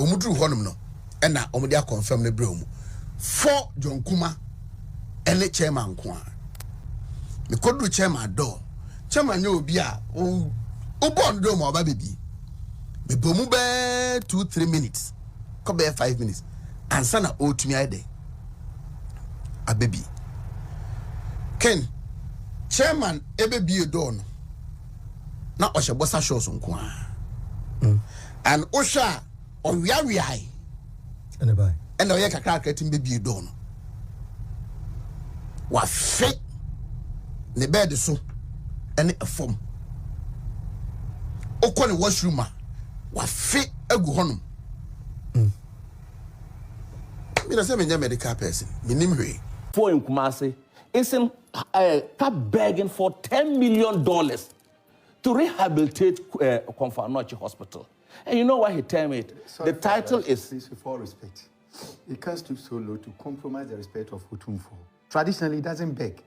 omudru honum no ena omude confirm ne bre omu for John Kuma ene chairman ko a me kodru chairman do chairman ne obi a o bond do ma oba bebi me bomu be 2-3 minutes ko be 5 minutes ansa na otumi ade abebi Ken chairman ebebi do no na ohye bossa shows nko a and osha owiawiai ene bai ene oye kakra kratim bebi do no wa fe ne bed so ene afom okọ ne washroom a wa fe agu honum me na say me medical person me nim hwe for in Kumasi isn't begging for $10 million to rehabilitate Komfanochi Hospital. And you know what he tell me? Sorry, the title is... Please, with all respect, it can't stoop so low to compromise the respect of Otumfo. Traditionally, it doesn't beg.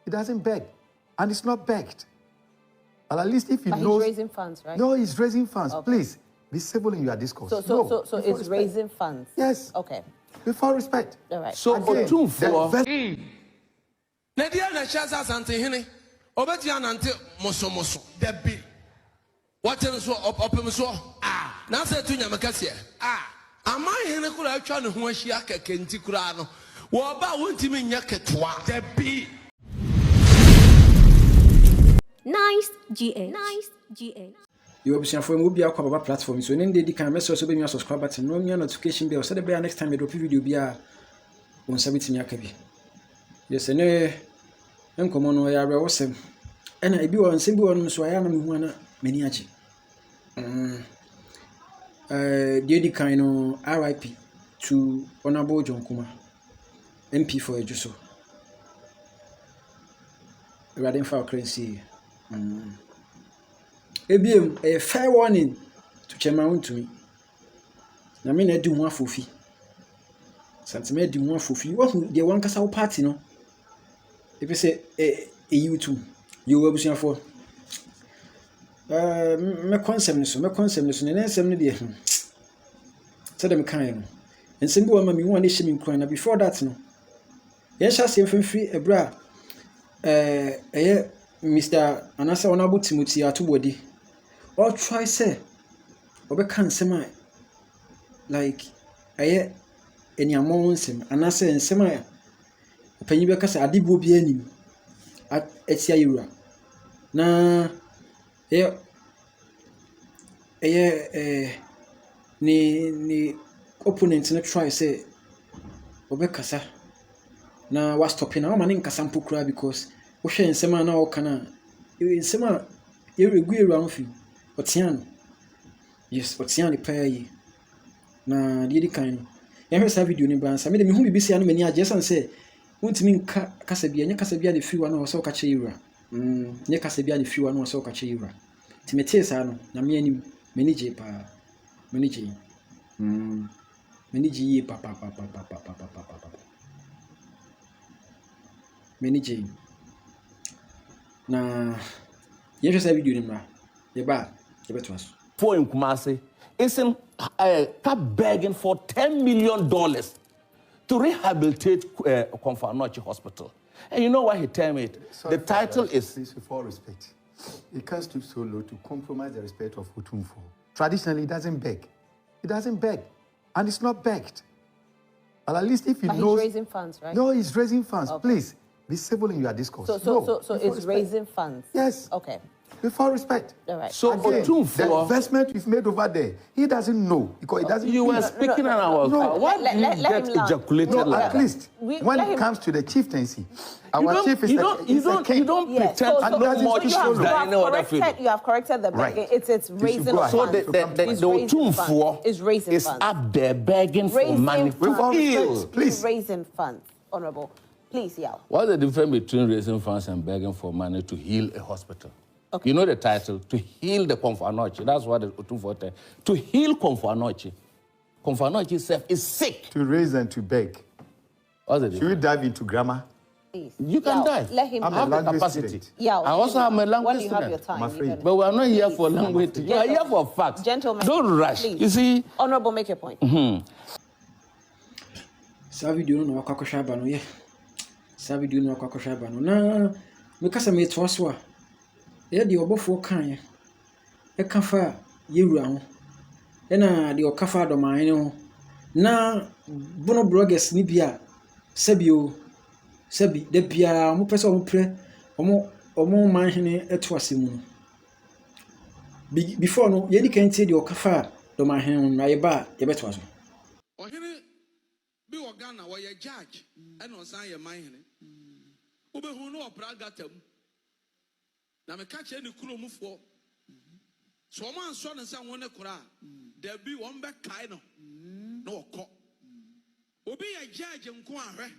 It doesn't beg. And it's not begged. But at least if he knows... he's raising funds, right? No, he's raising funds. Okay. Please, be civil in your discourse. So it's raising funds? Yes. Okay. With all respect. All right. So Otumfo... Nadia na chasa Asantehene obeti anante moso debi waten so opem so na se tu nyame kase aman hene kura atwa ne ho ahia kekenti kura no wo ba wontimi nya ketwa debi Nice GA. You obviously for be our baba platform. So then they can message so be subscribe button, no me notification bell. So the next time I drop video be a on submit me akabi. Yes, and enkomo no ya rewosem. And I be on simbi on so ya na me hu na mani achi. The kind no RIP to Honorable John Kuma, MP for Ejuso. Radin for currency. A fair warning to Chairman to me. Na me na do one fofi. Santime do one fofi. What the one kasa party no? If you say you too, you will be for. Me concept so. Ne nsem ne de. So them kind. And simple one me one issue me cry na before that no. Yes, I say free a bra. Mr. Anasa Honorable Timothy Atubodi. Or try say obe kan sema like any amount nsem Anasa nsema panyi be kasa adibo bi anim etia yura na ni opponent na try say obe kasa na was stopping na man nkasa mpokura because wo hwe nsema na wo kana nsema yegu yura mfi otian yes otian pay na di kan ya hwe sa video ni bansa me de me hu bibisi anu mani age san say wontimi nka kasabia nya kasabia de fiwa na wo so ka che yura nya kasabia de fiwa na wo so ka che yura timete sa no na me anim manage pa manage manage yi pa manage na yehwe sa video ni mra ye ba ye beto aso for in Kumasi isn't begging for $10 million to rehabilitate Komfanochi Hospital. And you know what he tell me? Sorry, the title is... Please, with all respect, it can't stoop so low to compromise the respect of Otumfo. Traditionally, it doesn't beg. It doesn't beg. And it's not begged. But at least if he knows... he's raising funds, right? No, he's raising funds. Okay. Please, be civil in your discourse. So it's raising funds? Yes. Okay. With all respect. All right. So again, the investment we've made over there, he doesn't know because he doesn't. You were speaking on our. Why do you get ejaculated no, like at least when it comes to the chieftaincy, our chief is you don't pretend to know more issues than any other field. You have corrected the begging. Right. It's raising funds. So the Otumfo is up there begging for money. Please. Raising funds, Honorable. Please, yeah. What's the difference between raising funds and begging for money to heal a hospital? Okay. You know the title, to heal the Komfanochi. That's what the Otumfo said. To heal Komfanochi. Komfanochi itself is sick. To raise and to beg. What's the difference? Should we dive into grammar? Please. You can die. Let him I'm I have a the language capacity. student. Yeah. I also am a language when you have your student. time. I'm afraid. But we are not here Please. for language. You are here for facts. Gentlemen. Don't rush. Please. You see. Honorable, make your point. Saa video no wakwa kwahwa ba no ye. Saa video no wakwa kwahwa ba no. Na me kasa me to so a. Ye de obofour kan ye. E ka fa yewura ho. E na de okafa Dormaa ne ho. Na bono bloggers ni bia sabio sabi da bia mo pese mo pre omo manhene eto asemu no. Before no ye di kan tie de okafa Dormaa ho na ye ba ye beto aso. Ohene bi Ghana wo ye judge and osan ye manhene. Obehu no opra gatam. Na me ka che ne kuromufo. So man so ne san wona kura. Da bi won be kai no. No okọ. Obi ye judge nko ahwe.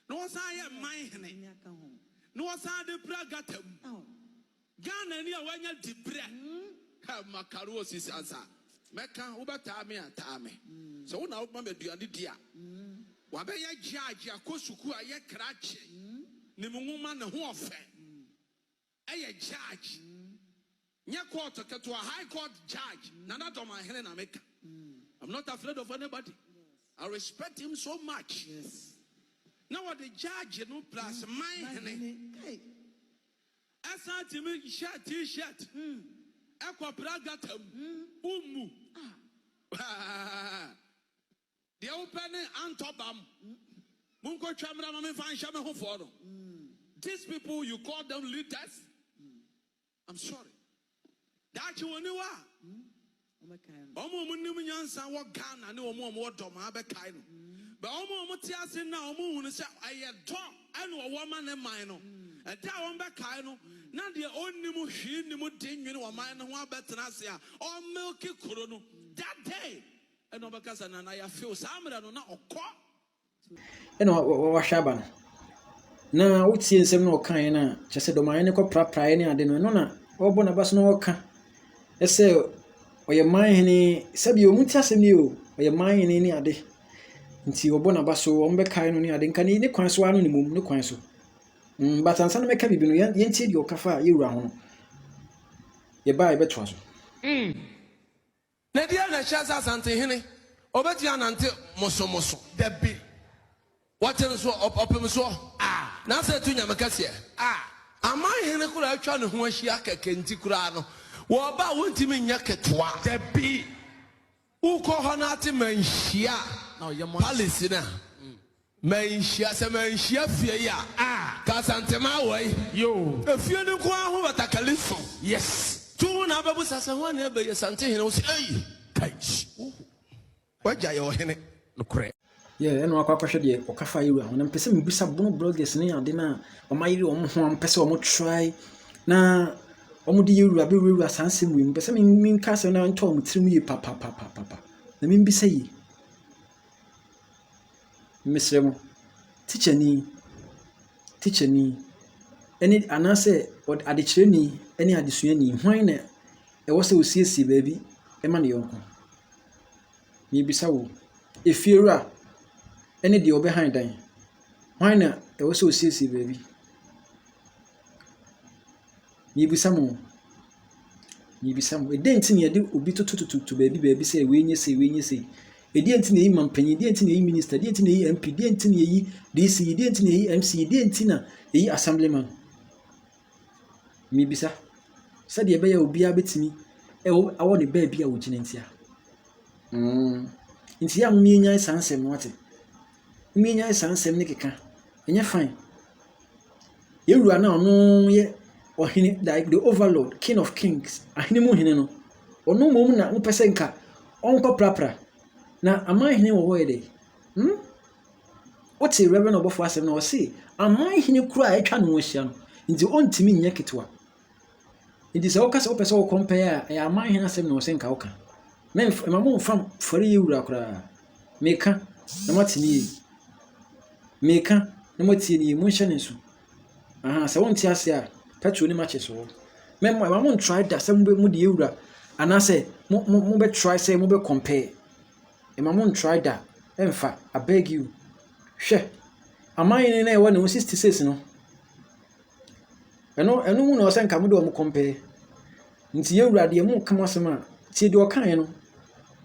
No osan ye manhene. No osan de pra gatam. Ghana ni a wanya dibre. Ha makaruo sisansa. Meka ubata me atame. So una obma meduane dia. Wa be ye judge akosuku aye krache. Ni munuma ne ho ofe. Eye judge. Nya court to a high court judge. Nana Dormaa hene na meka. I'm not afraid of anybody. I respect him so much. Yes. Now what the judge no plus my hene. Asante me shirt t-shirt. Ekwa pragatam. Umu. The opening antobam. Munko chamra mame fan shame ho for. These people you call them leaders. I'm sorry. That you only wa. Omo munim nyansa wo Ghana ne omo wo Dormaa be kai no. But omo ti ase na omo hunu se ayedo ene wo ma ne man no. E da won be kai no. Na de onnim hwi nim dinwene wo man no ho abetena ase a o milk kuro no. That day ene obekasa na ya feel samra no na okọ. Ene wa hwaba no. Na wotie nsem na okan na kyese Dormaa ne ko praprae ne ade no na obo na bas no oka. Ese oye manhene sabi o muti asem ni o oye manhene ni ade. Nti obo na baso o mbe kai no ni ade nka ni kwan so anu ni mum ni kwan so. But ansa na meka bibi no yentie di okafa yewura ho no. Ye ba ye beto aso. Na dia na chasa Asantehene. Obeti anante mosomoso. The bi. What else opem so? Na say tu nyame kase. Amanhene kura atwa ne ho ahia kekenti kura no. Wo ba wontimi nya ketwa. The bi. Uko ho na ate manhia. Na oye mo policy na. Manhia se manhia fie ya. Ka Asantema wai. Yo. Efie ne ko aho batakaliso. Yes. Tu na babu sasa ho na be Asantehene wo se ei. Kai. Waja yo hene no kure. Yeah, eno akwa kwahwe de okafa yewura ho na mpese mbisa bono bloggers ne ade na omayiri omo ho mpese omo try na omo de yewura be wura sansem wi mpese min kase na nto omo tirim yi papa na min bisa yi misremo teacher ni eni anase adekire ni eni adesua ni hwan na e wo se osiesie baabi e ma ne yonko mi bisa wo efiewura eni de obehind dan hwan na e wo se osiesie baabi mi bisa mo edenti ne de obi tutututu baabi se wenye se edenti ne yi mampanyi edenti ne yi minister edenti ne yi MP edenti ne yi DC edenti ne yi MC edenti na yi assemblyman mi bisa sade ebe ya obi abetimi awo ne baabi a wo gine ntia ntia mo nya sansem wate mi nya sansem ne keka enya fine yewura na ono ye ohene like the overlord king of kings ahene mu hene no ono mom na mo pese nka onko prapra na amanhene wo hoye what's a reverend obofour asem na o say amanhene kura atwa no hia no nti ontimi nya ketwa nti se okasa opese o compare ya amanhene asem na o say nka oka na emamo fam fori yewura kura meka na matini meka na matini mo hye ne so se wonti ase a petrol ni matches so emamo try da se mo de yewura anase mo be try say mo be compare emamo try da emfa I beg you hwe amanye na ewo ne 66 no eno mu na o se nka mo de o mo compare nti ye wurade e mo kama asema tie de o kan no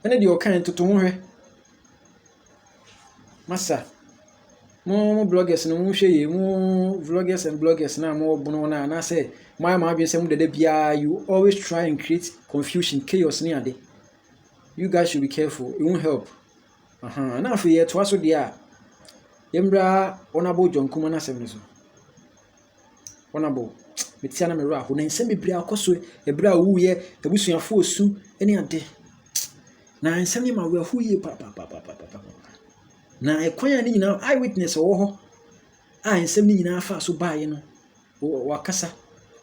ene de o kan toto ho hwe masa mo bloggers no mo hwe ye mo vloggers and bloggers na mo bono na say my be say mo de bia you always try and create confusion chaos ni ade you guys should be careful it won't help na afi ye to aso de a yembra onabo jonkuma na sem so onabo metia na mero aho na nsem bibria akoso ebra wu ye abusuafo osu eni ade na nsem ni ma we ahu ye pa na ekwanya ni nyina eyewitness wo ho a nsem ni nyina afa so baaye no wakasa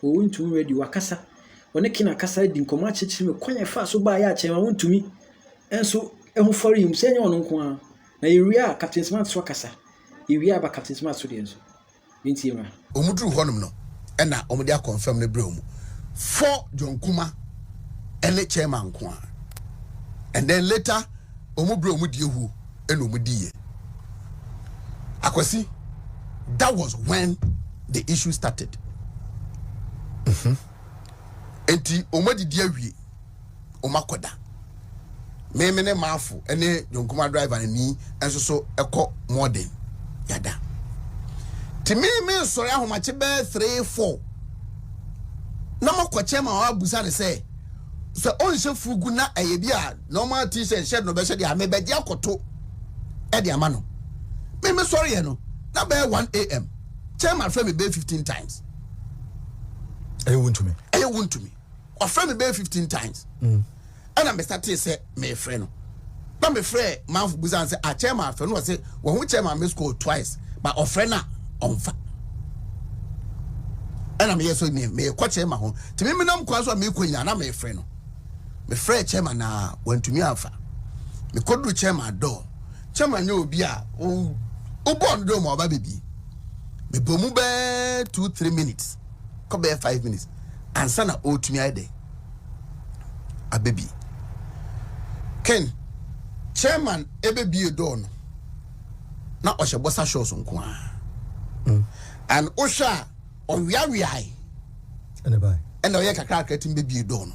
wo ntumi ready wakasa one kina kasa di nkomo achechi me kwanya fa so baaye a chema wontumi enso ehu fori him se nya ono nko a na area Captain Smart so kasa area ba Captain Smart so de enso binti ma omudru honum no na omudi confirm ne bre omu for jonkuma ene chairman ko and then later omubre omudi ehu ene omudi ye akwasi that was when the issue started enti omadi di awie omakoda meme ne maafu ene jonkuma driver ni enso so ekọ modern yada ti me sorry ahomache be 3-4 na makwache ma wa busa ne say so onhye fugu na eyebi a normal t-shirt shirt no be hye de amebeji akoto e de ama no me sorry no na be 1 a.m. chairman frame me be 15 times you want to me or frame me be 15 times and I start to say me friend no na me friend man busa say a chairman friend no say wo hu chairman me score twice but of friend na onfa ana me yeso me kwa chairman ho ti me nam kwa so me kwanya na me frɛ no me frɛ chairman na wantumi afa me kodu chairman do chairman nye obi a o bond do ma ba bebi me bomu be 2-3 minutes ko be 5 minutes ansa na o tumi ade abebi ken chairman ebebi do no na o bossa shows nko a and Osha on we and by and oye kakra kretin bebi do no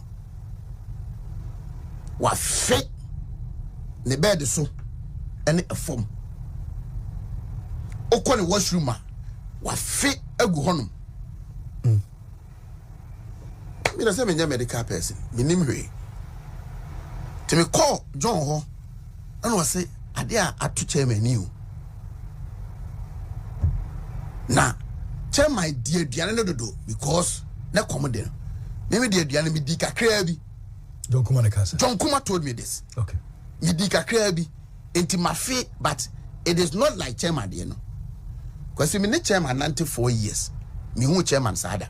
wa fe ne bed so ene afom okọ ne washroom wa fe agu honum me na say me nya medical person me nim hwe te me call John ho and wa say ade a atu chairman ni o na my dear Diana no do because na come there. Maybe dear Diana me di kakra bi. John Kuma told me this. Okay. Me di kakra bi enti mafe but it is not like chairman there no. Because me ne chairman 94 years. Me hu chairman sada.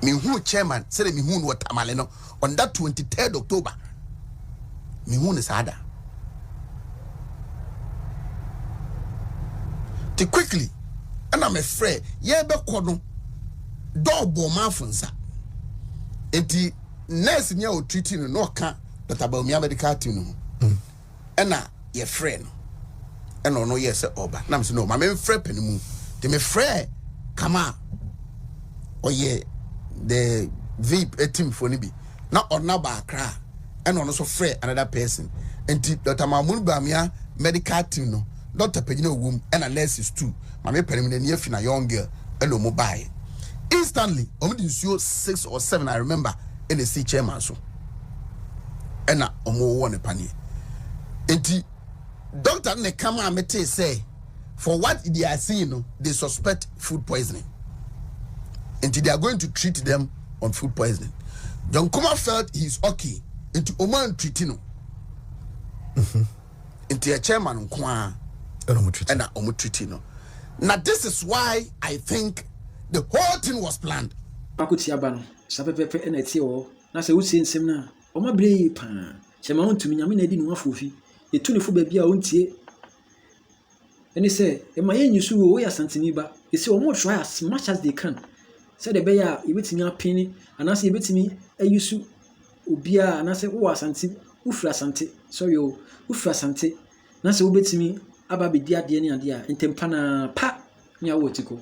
Me hu chairman say me hu no tamale no on that 23rd October. Me hu ne sada. Quickly, and I'm afraid, yeah, be kono double mafunsa. Enti nurse nya o treating no ka that about me medical team no. And na ye friend. And no yes oba. Na me say no, my me friend penimu. Te me friend kama. Oh yeah, the VIP team for nibi. Na ona ba akra. And no so friend another person. Enti Dr. Mamun Bamia medical team no. Dr. Pejino womb and a nurses too. My permanent near fina young girl and no mobile. Instantly, only 6 or 7, I remember, in the C chairman so. And na omo one penny. Enti doctor ne come and mete say for what they are seeing, they suspect food poisoning. Enti they are going to treat them on food poisoning. John Kuma felt he's okay. Enti oman treating. Enti a chairman kwa and omo treating. Now this is why I think the whole thing was planned. Akutia ban sapepepe na tie wo na se wusie nsem na o ma bre pa chema wontumi nyame na di no afofi etu ne fo ba bia wontie eni se e ma yenyusu wo ya santini ba e se o mo try as much as they can say the beya e betimi apini anase e betimi ayusu obia anase wo asante ufra asante sorry o ufra asante na se wo betimi aba be dia de ne ade a ntempa na pa nya wo tiko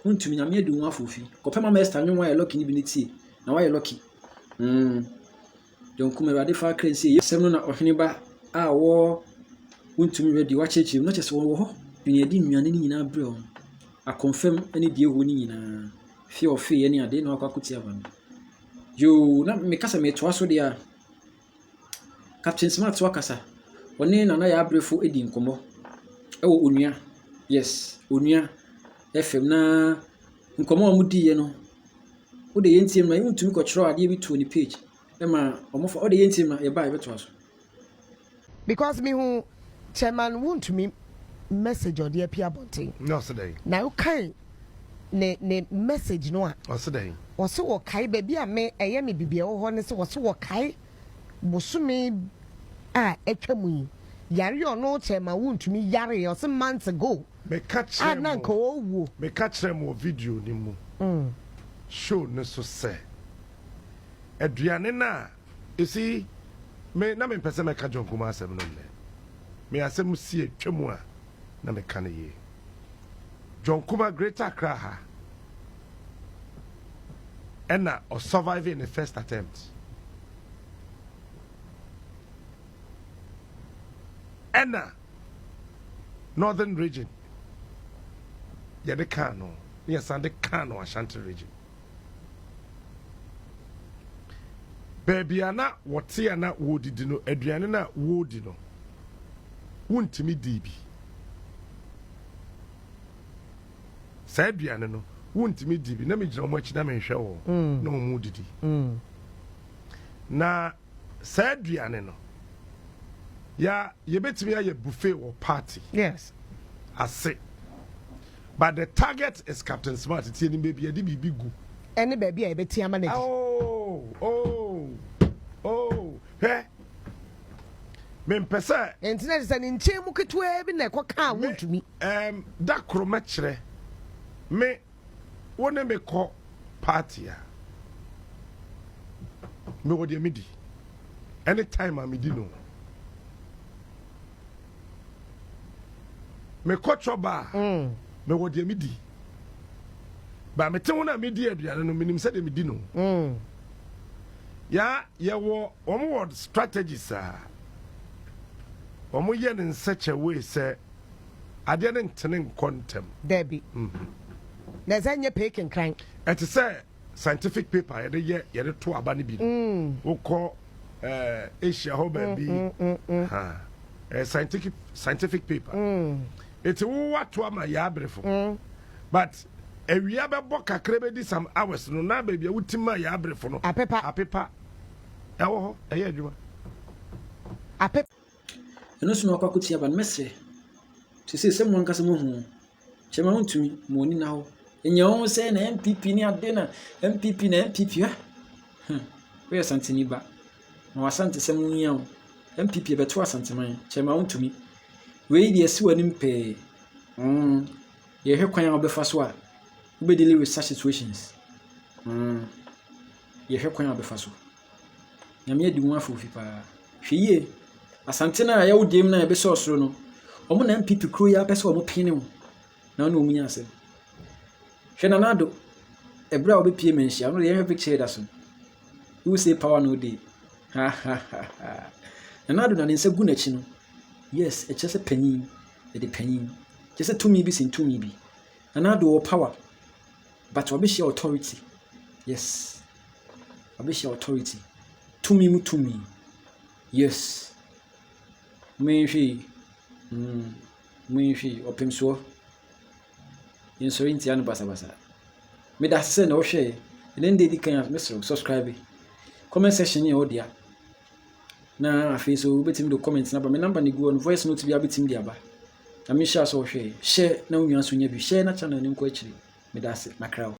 untumi na me de wo afofi kopema master nwo wa lucky ni bi ne tie na wa lucky don kuma rade fa krensi yesem no na ohene ba a wo untumi ready wa chechi no chese wo ho bi edi nnuane ni nyina bre on a confirm any die ho ni nyina fi ofi ye ni ade na akwakuti aba yo na me kasa me toa so dia Captain Smart wakasa woni na ya abrefo edi nkomo ewo onua yes onua FM na nkomo amudi ye no wo de yentim na yuntumi ko chiro ade bi to ni page e ma omofo wo de yentim na ye ba ye beto aso because me who chairman want me message or the appear bonting no today na you kai ne message no a today wose wo kai ba bia me eye me bibia wo ho ne se wose wo kai bosome a etwamu yi yare ono chairman want me yare o some months ago me catch na nka wo me catch them video ni mu show ne so say aduane na you see me na me pese me ka jonkuma asem no le me asem si atwamu a na me ka ne ye jonkuma greater Accra ha ena or surviving the first attempt ena northern region ya de Kano ya Asante Kano Ashanti region baby ana wote ana wodidi no aduane na wodi no wontimi dibi sa aduane no wontimi dibi na me gina mo achi na me hwe wo na mo didi na sa aduane no ya yebetimi ya buffet or party yes ase but the target is Captain Smart tie ni baby ade bibi gu any baby I beti ama na he me mpesa entina se ni nche mu ketwa bi na ekoka wontumi da kroma kire me wona me ko party a me wo de midi anytime am di no me ko choba me wo de midi ba me te wona midi aduane no minim se de midi no ya ye wo omo strategies omo ye in such a way say I didn't tenen contem Debbie na zanye pekin kan it say scientific paper ye to abani bi wo ko Asia ho ba bi scientific paper it wo wato ama ya abrefo but ewia be bo kakra be di some hours no na ba bia wutima ya abrefo no apepa ewo ho eye adwuma apep eno so na akwakuti aba message se se mo nkasa mo hu chema wontumi mo ni na ho enya wo se na MPP ni ade na MPP ha we Asante ni ba na Asante se mo nya wo MPP be to Asante man chema wontumi we di esi wani mpe ye hwe kwan obefa so a we deal with such situations ye hwe kwan obefa so nyame adi mu afofi pa hwiye Asante na ya wodiem na ebe so osoro no omo na MPP kro ya pese omo pene wo na ona omunya ase hwe na nado ebra obepie menhia no ye hwe picture da so you say power no dey ha na nado na nse gu na chi no yes e chese panyin e de panyin chese tumi bi sin tumi bi na nado power but obeshi authority yes obeshi authority tumi mu tumi yes Mwenfi opemso insorinti anu basa me da se na wo hwe ene ndi kan mesro subscribe comment section ni odia na afi so betim do comment na ba me number ni go on voice note bi abetim di aba na me share so hwe share na unwa so nya bi share na channel ni nko akiri me da se makra